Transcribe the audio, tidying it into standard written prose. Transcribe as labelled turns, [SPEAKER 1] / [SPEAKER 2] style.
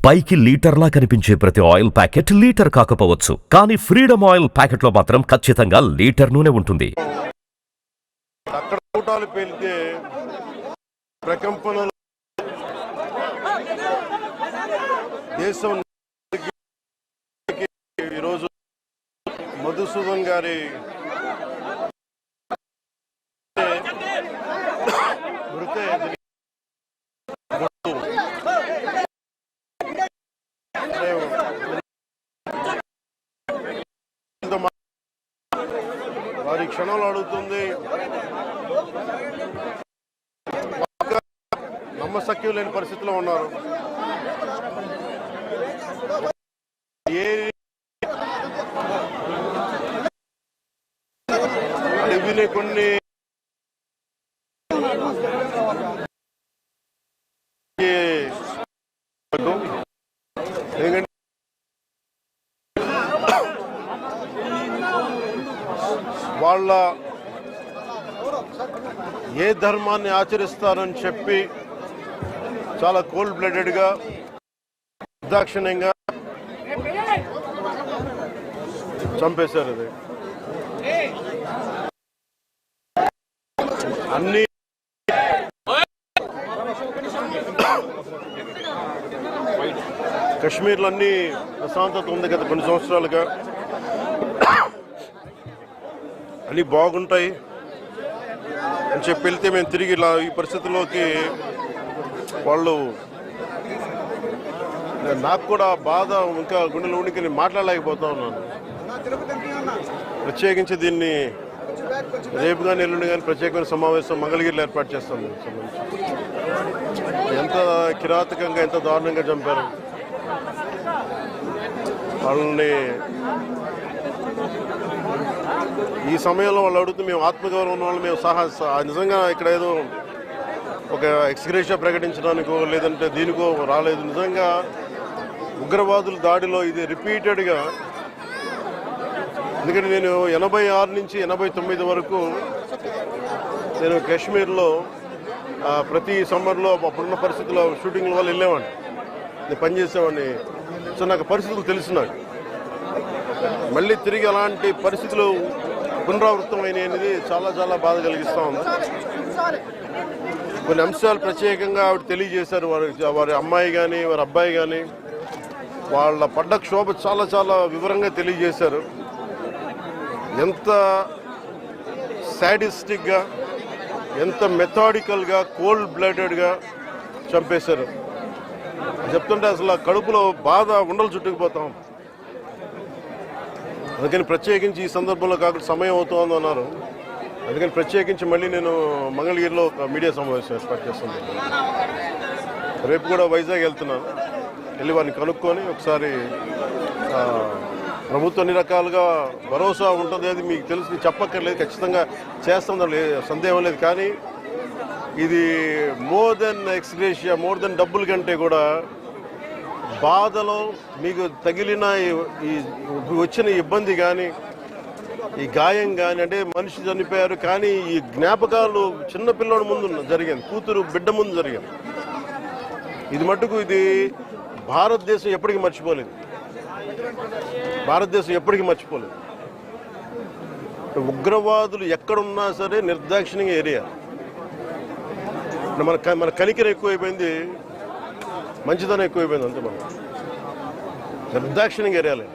[SPEAKER 1] పైకి లీటర్లా కనిపించే ప్రతి ఆయిల్ ప్యాకెట్ లీటర్ కాకపోవచ్చు, కానీ ఫ్రీడమ్ ఆయిల్ ప్యాకెట్లో మాత్రం ఖచ్చితంగా లీటర్ నూనె ఉంటుంది.
[SPEAKER 2] అక్కడ కూటాలు పేలితే ప్రకంపనలు దేశం ఈరోజు మధుసూదన్ గారి వారి క్షణంలో అడుగుతుంది. నమ్మశక్యం లేని పరిస్థితిలో ఉన్నారు. కొన్ని వాళ్ళ ఏ ధర్మాన్ని ఆచరిస్తారని చెప్పి చాలా కోల్డ్ బ్లడెడ్గా నిర్దాక్షిణ్యంగా చంపేశారు. అది అన్ని కశ్మీర్లో అన్ని ప్రశాంతత ఉంది గత కొన్ని సంవత్సరాలుగా, అన్నీ బాగుంటాయి అని చెప్పి వెళ్తే మేము తిరిగి ఇలా ఈ పరిస్థితుల్లోకి వాళ్ళు, నాకు కూడా బాధ ఇంకా గుండెలు ఉనికి మాట్లాడలేకపోతా ఉన్నాను. ప్రత్యేకించి దీన్ని రేపు కానీ ఎల్లుండి కానీ ప్రత్యేకమైన సమావేశం మంగళగిరిలో ఏర్పాటు చేస్తాం. ఎంత కిరాతకంగా ఎంత దారుణంగా చంపారు వాళ్ళని. ఈ సమయంలో వాళ్ళు అడుగుతూ మేము ఆత్మగౌరవం ఉన్న వాళ్ళు మేము నిజంగా ఇక్కడ ఏదో ఒక ఎక్స్గ్రేషియా ప్రకటించడానికో లేదంటే దీనికో రాలేదు. నిజంగా ఉగ్రవాదుల దాడిలో ఇది రిపీటెడ్గా, ఎందుకంటే నేను 86 నుంచి 89 వరకు నేను కాశ్మీర్లో ప్రతి సమ్మర్లో అప్పుడున్న పరిస్థితుల్లో షూటింగ్ల వల్ల వెళ్ళేవాడిని, నేను పనిచేసేవాడిని. సో నాకు పరిస్థితులు తెలుసు. నాకు మళ్ళీ తిరిగి అలాంటి పరిస్థితులు పునరావృతమైనవి అనేది చాలా చాలా బాధ కలిగిస్తూ ఉంది. కొన్ని అంశాలు ప్రత్యేకంగా ఆవిడ తెలియజేశారు. వారి అమ్మాయి కానీ వారి అబ్బాయి కానీ వాళ్ళ పడ్డ క్షోభ చాలా చాలా వివరంగా తెలియజేశారు. ఎంత సాడిస్టిక్గా, ఎంత మెథాడికల్గా, కోల్డ్ బ్లడెడ్గా చంపేశారు చెప్తుంటే అసలు కడుపులో బాధ ఉండలు చుట్టుకుపోతాం. అందుకని ప్రత్యేకించి ఈ సందర్భంలో కాకుండా సమయం అవుతుందని అన్నారు. అందుకని ప్రత్యేకించి మళ్ళీ నేను మంగళగిరిలో ఒక మీడియా సమావేశం ఏర్పాటు చేస్తున్నాను. రేపు కూడా వైజాగ్ వెళ్తున్నాను. వెళ్ళి వారిని కనుక్కొని ఒకసారి ప్రభుత్వం అన్ని రకాలుగా భరోసా ఉంటుంది, అది మీకు తెలుసు, చెప్పక్కర్లేదు, ఖచ్చితంగా చేస్తాం, సందేహం లేదు. కానీ ఇది more than ex gratia, more than డబ్బుల కంటే కూడా బాధలో మీకు తగిలిన ఈ వచ్చిన ఇబ్బంది కానీ, ఈ గాయం కానీ, అంటే మనిషి చనిపోయారు కానీ ఈ జ్ఞాపకాలు చిన్నపిల్లడి ముందు జరిగింది, కూతురు బిడ్డ ముందు జరిగింది. ఇది మట్టుకు ఇది భారతదేశం ఎప్పటికీ మర్చిపోలేదు. భారతదేశం ఎప్పటికీ మర్చిపోలేదు. ఉగ్రవాదులు ఎక్కడున్నా సరే నిర్దాక్షిణ్యంగా ఏరియా. మన కనికరం ఎక్కువైపోయింది, మంచిదనం ఎక్కువైపోయింది. అంతే మనం నిర్దాక్షిణ్యంగా ఏరియాలే.